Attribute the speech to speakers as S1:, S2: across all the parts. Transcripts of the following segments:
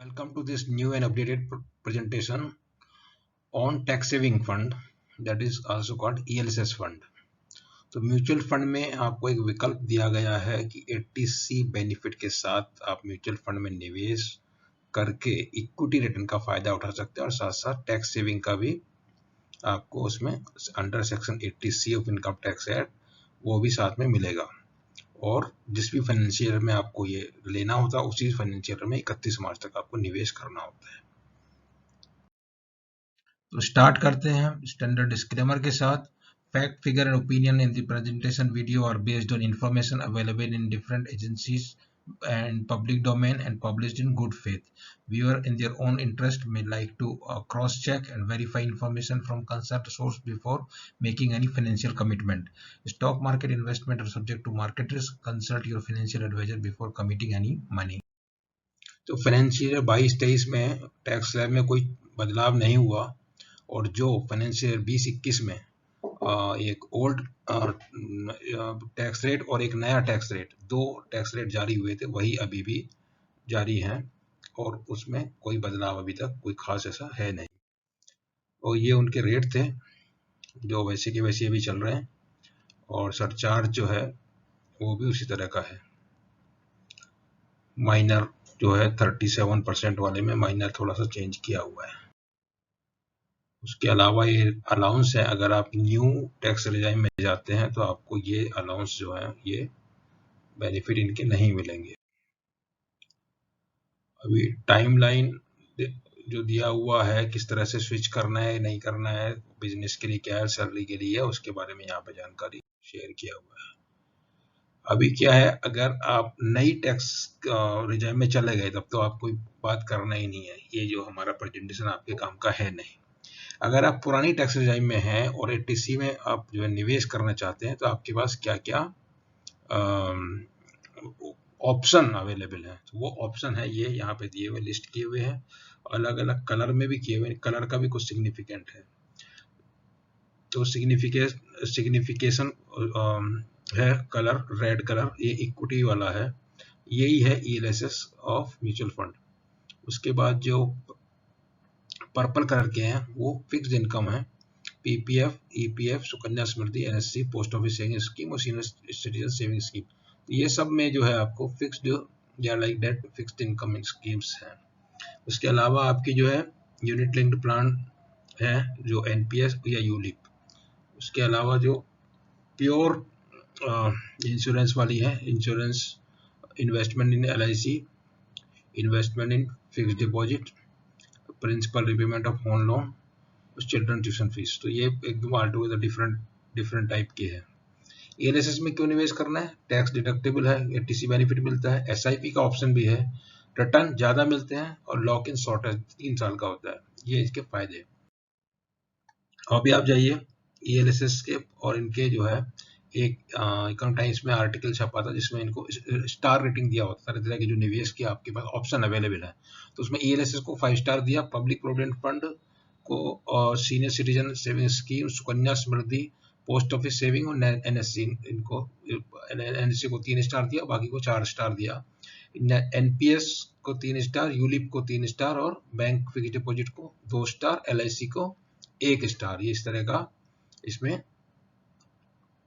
S1: Welcome to this new and updated presentation on tax saving fund, that is also called ELSS fund. तो mutual fund में आपको एक विकल्प दिया गया है कि 80C बेनिफिट के साथ आप म्यूचुअल फंड में निवेश करके इक्विटी रिटर्न का फायदा उठा सकते हैं और साथ साथ टैक्स सेविंग का भी आपको उसमें under section 80C of income tax act वो भी साथ में मिलेगा। और जिस भी फाइनेंशियल में आपको ये लेना होता है उसी फाइनेंशियल में 31 मार्च तक आपको निवेश करना होता है। तो स्टार्ट करते हैं स्टैंडर्ड डिस्क्लेमर के साथ। Fact, figure and opinion in the presentation video are based on information available in different agencies and public domain and published in good faith. Viewer in their own interest may like to cross-check and verify information from concerned source before making any financial commitment. Stock market investment are subject to market risk. Consult your financial advisor before committing any money. तो financial 22-23 में tax slab में कोई बदलाव नहीं हुआ और जो financial 20-21 में एक ओल्ड टैक्स रेट और एक नया टैक्स रेट, दो टैक्स रेट जारी हुए थे, वही अभी भी जारी हैं और उसमें कोई बदलाव अभी तक कोई खास ऐसा है नहीं। और ये उनके रेट थे जो वैसे के वैसे अभी चल रहे हैं और सरचार्ज जो है वो भी उसी तरह का है। माइनर जो है 37% वाले में माइनर थोड़ा सा चेंज किया हुआ है। उसके अलावा ये अलाउंस है, अगर आप न्यू टैक्स रिजाइम में जाते हैं तो आपको ये अलाउंस जो है ये बेनिफिट इनके नहीं मिलेंगे। अभी टाइमलाइन जो दिया हुआ है किस तरह से स्विच करना है नहीं करना है, बिजनेस के लिए क्या है, सैलरी के लिए है, उसके बारे में यहाँ पे जानकारी शेयर किया हुआ है। अभी क्या है, अगर आप नई टैक्स रिजाइम में चले गए तब तो आप कोई बात करना ही नहीं है, ये जो हमारा प्रेजेंटेशन आपके काम का है नहीं। अगर आप पुरानी टैक्स रिजाइम में हैं और 80C में आप जो है निवेश करना चाहते हैं तो आपके पास क्या क्या ऑप्शन अवेलेबल है, तो वो ऑप्शन है ये यहाँ पे दिए हुए, लिस्ट किए हुए हैं, अलग अलग कलर में भी किए हुए, कलर का भी कुछ सिग्निफिकेंट है। तो सिग्निफिकेशन है कलर, रेड कलर ये इक्विटी वाला है, यही है ELSS ऑफ म्यूचुअल फंड। उसके बाद जो पर्पल कलर के हैं वो फिक्स्ड इनकम है, PPF, EPF, Sukanya Samriddhi, NSC, post office saving scheme और सीनियर सिटीजन सेविंग स्कीम। ये सब में जो है आपको फिक्स्ड या like that fixed income schemes हैं। उसके अलावा आपकी जो है यूनिट लिंक्ड प्लान है जो NPS या यूलिप। उसके अलावा जो प्योर इंश्योरेंस वाली है, insurance, investment in LIC, investment in fixed deposit, principal repayment of home loan, children tuition fees. तो ये एकदम ऑलटुगेदर डिफरेंट टाइप के हैं। ELSS में क्यों निवेश करना है? टैक्स डिडक्टेबल है, 80C बेनिफिट मिलता है, SIP का ऑप्शन भी है, रिटर्न ज्यादा मिलते हैं और लॉक इन शॉर्ट है, 3 साल का होता है। ये इसके फायदे। अभी आप जाइए ELSS के और इनके जो है एक इकोनॉमिक टाइम्स में आर्टिकल छपा था जिसमें इनको स्टार रेटिंग दिया होता है, तरह के जो निवेश के आपके पास ऑप्शन अवेलेबल है। तो उसमें ELSS को 5 स्टार दिया, पब्लिक प्रोविडेंट फंड को और senior citizen saving scheme, Sukanya Samriddhi, post office saving और NSC, इनको NSC को 3 स्टार दिया, बाकी को 4 स्टार दिया। NPS को 3 स्टार, यूलिप को 3 स्टार और बैंक फिक्स डिपॉजिट को 2 स्टार, LIC को 1 स्टार। ये इस तरह का इसमें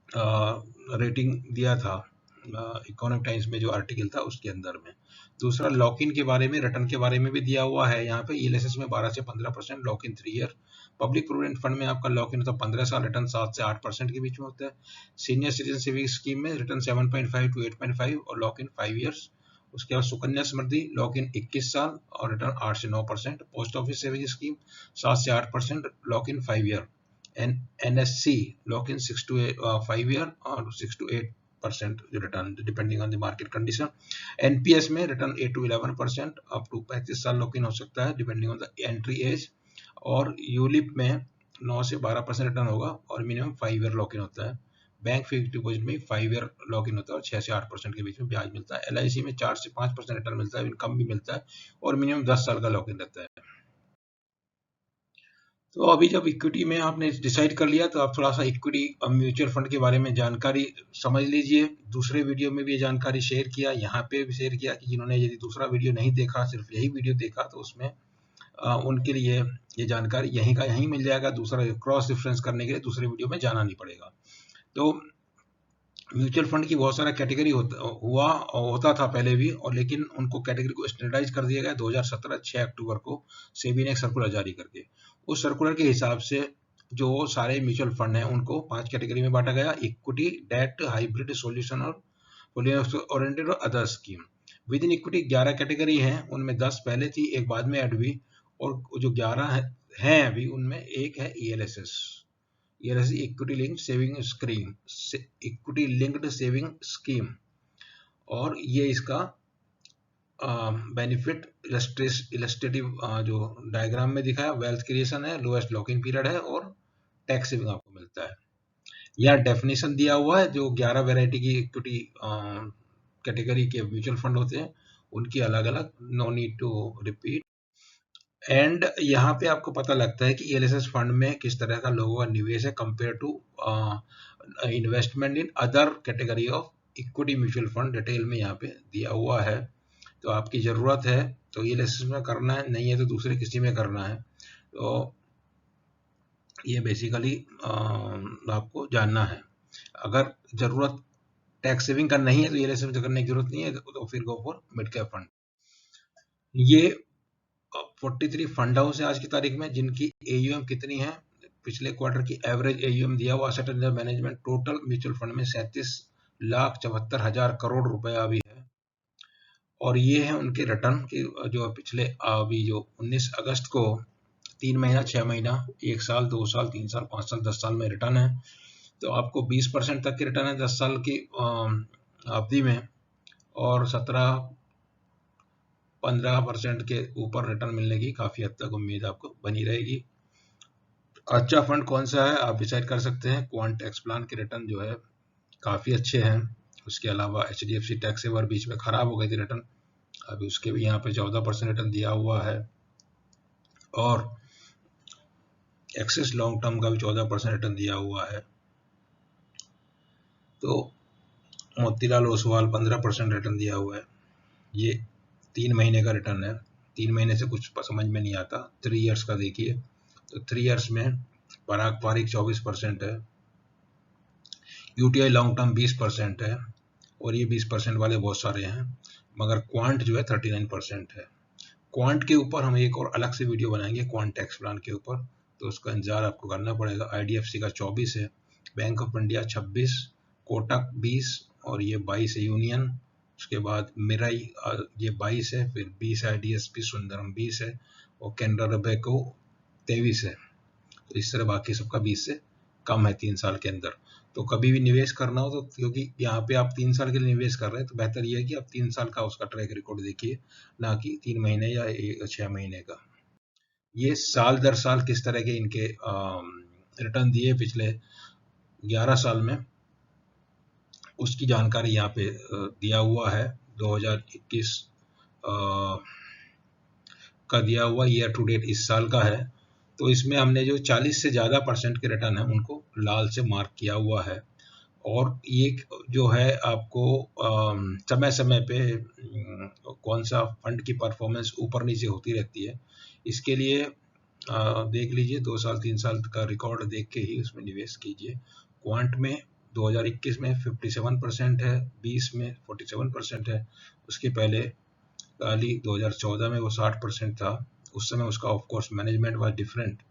S1: रेटिंग दिया था इकोनॉमिक टाइम्स में जो आर्टिकल था उसके अंदर में। दूसरा लॉक इन के बारे में, रिटर्न के बारे में भी दिया हुआ है यहाँ पे। ELSS में 12 से 15% lock in 3 year, public provident fund में आपका लॉक इन होता है 15 साल, रिटर्न 7 से 8% के बीच में होता है। सीनियर सिटीजन सेविंग स्कीम में रिटर्न 7.5 to 8.5 और लॉक इन 5 ईयर्स। उसके बाद सुकन्या समृद्धि लॉक इन 21 साल और रिटर्न 8 से 9%। पोस्ट ऑफिस सेविंग स्कीम 7 से 8%, lock in 5 year. NSC lock in 6 to 5 year और 6 to 8% जो return depending on the market condition. NPS में रिटर्न 8 to 11% अप टू 35 साल लॉक इन हो सकता है depending on the entry age. और ULIP में 9 से 12% रिटर्न होगा और मिनिमम 5 ईयर लॉक इन होता है। बैंक फिक्स डिपॉजिट में 5 ईयर लॉक इन होता है और 6 से 8% के बीच में ब्याज मिलता है। LIC में 4 से 5% रिटर्न मिलता है, इनकम भी मिलता है और मिनिमम 10 साल का लॉक इन रहता है। तो अभी जब इक्विटी में आपने डिसाइड कर लिया तो आप थोड़ा सा इक्विटी म्यूचुअल फंड के बारे में जानकारी समझ लीजिए। दूसरे वीडियो में भी ये जानकारी शेयर किया, यहाँ पे भी शेयर किया कि जिन्होंने यदि दूसरा वीडियो नहीं देखा, सिर्फ यही वीडियो देखा, तो उसमें उनके लिए ये जानकारी यहीं का यहीं मिल जाएगा। दूसरा क्रॉस रेफरेंस करने के लिए दूसरे वीडियो में जाना नहीं पड़ेगा। तो म्यूचुअल फंड की बहुत सारा कैटेगरी होता था पहले भी, और लेकिन उनको कैटेगरी को स्टैंडर्डाइज कर दिया गया 2017 6 अक्टूबर को सेबी ने एक सर्कुलर जारी करके। उस सर्कुलर के हिसाब से जो सारे म्यूचुअल फंड हैं उनको 5 कैटेगरी में बांटा गया: इक्विटी, डेट, हाइब्रिड, सोल्यूशन और ओरिएंटेड और other scheme. With in equity 11 category हैं, उनमें 10 पहले थी, एक बाद में ऐड हुई, और जो 11 हैं अभी उनमें एक है ELSS, equity linked saving scheme, equity linked saving scheme. और ये इसका बेनिफिट इलस्ट्रेटिव जो डायग्राम में दिखाया, वेल्थ क्रिएशन है, लोएस्ट लॉकिंग पीरियड है, और टैक्स सेविंग आपको मिलता है। यह डेफिनेशन दिया हुआ है, जो 11 वैरायटी की इक्विटी कैटेगरी के म्यूचुअल फंड होते हैं उनकी अलग अलग, no need to repeat. And यहाँ पे आपको पता लगता है कि ELSS फंड में किस तरह का लोगों का निवेश है compare to investment in other category of equity mutual fund. Detail में यहाँ पे दिया हुआ है, तो आपकी ज़रूरत है तो ELSS में करना है, नहीं है तो दूसरे किसी में करना है। तो ये बेसिकली आपको जानना है। अगर ज़रूरत टैक्स सेविंग का नहीं है तो ELSS में करने की जरूरत नहीं है, तो फिर go for mid cap fund. ये 43 फंड हाउस है आज की तारीख में, जिनकी AUM कितनी है, पिछले क्वार्टर की एवरेज AUM दिया हुआ asset under management total mutual fund में 37,74,000 करोड़ रुपया अभी है। और ये है उनके रिटर्न की, जो पिछले अभी जो 19 अगस्त को 3 महीना, 6 महीना, 1 साल, 2 साल, 3 साल, 5 साल, 10 साल में रिटर्न है। तो आपको 20% तक के रिटर्न है 10 साल की अवधि में, और 17-15% के ऊपर रिटर्न मिलने की काफ़ी हद तक उम्मीद आपको बनी रहेगी। अच्छा फंड कौन सा है आप डिसाइड कर सकते हैं। क्वांट एक्सप्लान के रिटर्न जो है काफ़ी अच्छे हैं। उसके अलावा HDFC टैक्स सेवर बीच में ख़राब हो गई थी रिटर्न, अभी उसके भी यहाँ पे 14% रिटर्न दिया हुआ है, और एक्सिस लॉन्ग टर्म का भी 14% रिटर्न दिया हुआ है। तो मोतीलाल ओसवाल 15% रिटर्न दिया हुआ है। ये 3 महीने का रिटर्न है, 3 महीने से कुछ समझ में नहीं आता। 3 इयर्स का देखिए तो 3 इयर्स में पराग पारिक 24% है, UTI लॉन्ग टर्म 20% है, और ये 20% वाले बहुत सारे हैं, मगर क्वांट जो है 39% है। क्वांट के ऊपर हम एक और अलग से वीडियो बनाएंगे, क्वांट टैक्स प्लान के ऊपर, तो उसका इंतजार आपको करना पड़ेगा। IDFC का 24 है, बैंक ऑफ इंडिया 26, कोटक 20, और ये 22 है यूनियन। उसके बाद मिराई ये 22 है, फिर 20 है IDSP, सुंदरम 20 है, और कैनरा रबैको 23 है। तो इस तरह बाकी सबका 20 से कम है 3 साल के अंदर। तो कभी भी निवेश करना हो तो, क्योंकि यहाँ पे आप 3 साल के लिए निवेश कर रहे हैं, तो बेहतर ये है कि आप 3 साल का उसका ट्रैक रिकॉर्ड देखिए, ना कि 3 महीने या 6 महीने का। ये साल दर साल किस तरह के इनके रिटर्न दिए पिछले 11 साल में, उसकी जानकारी यहाँ पे दिया हुआ है। 2021 का दिया हुआ, ईयर टू डेट इस साल का है। तो इसमें हमने जो 40 से ज़्यादा % के रिटर्न है उनको लाल से मार्क किया हुआ है, और ये जो है आपको समय समय पे कौन सा फंड की परफॉर्मेंस ऊपर नीचे होती रहती है, इसके लिए देख लीजिए 2 साल 3 साल का रिकॉर्ड देख के ही उसमें निवेश कीजिए। क्वांट में 2021 में 57% है, 20 में 47% है, उसके पहले खाली 2014 में वो 60% था। उस समय उसका of course management was different,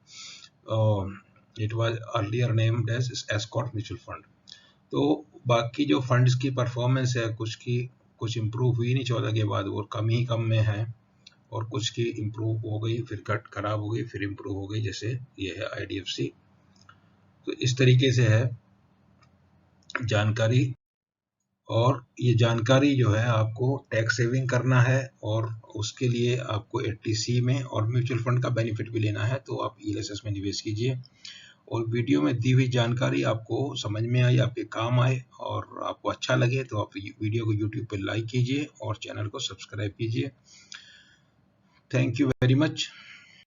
S1: it was earlier named as Escort mutual fund. तो बाकी जो फंड्स की परफॉर्मेंस है, कुछ इम्प्रूव हुई नहीं 14 के बाद, वो कम ही कम में है, और कुछ की इम्प्रूव हो गई, फिर खराब हो गई, फिर इम्प्रूव हो गई, जैसे ये है IDFC। तो इस तरीके से है जानकारी, और ये जानकारी जो है आपको टैक्स सेविंग करना है, और उसके लिए आपको 80C में और म्यूचुअल फंड का बेनिफिट भी लेना है, तो आप ELSS में निवेश कीजिए। और वीडियो में दी हुई जानकारी आपको समझ में आई, आपके काम आए, और आपको अच्छा लगे तो आप वीडियो को YouTube पर लाइक कीजिए और चैनल को सब्सक्राइब कीजिए। Thank you very much.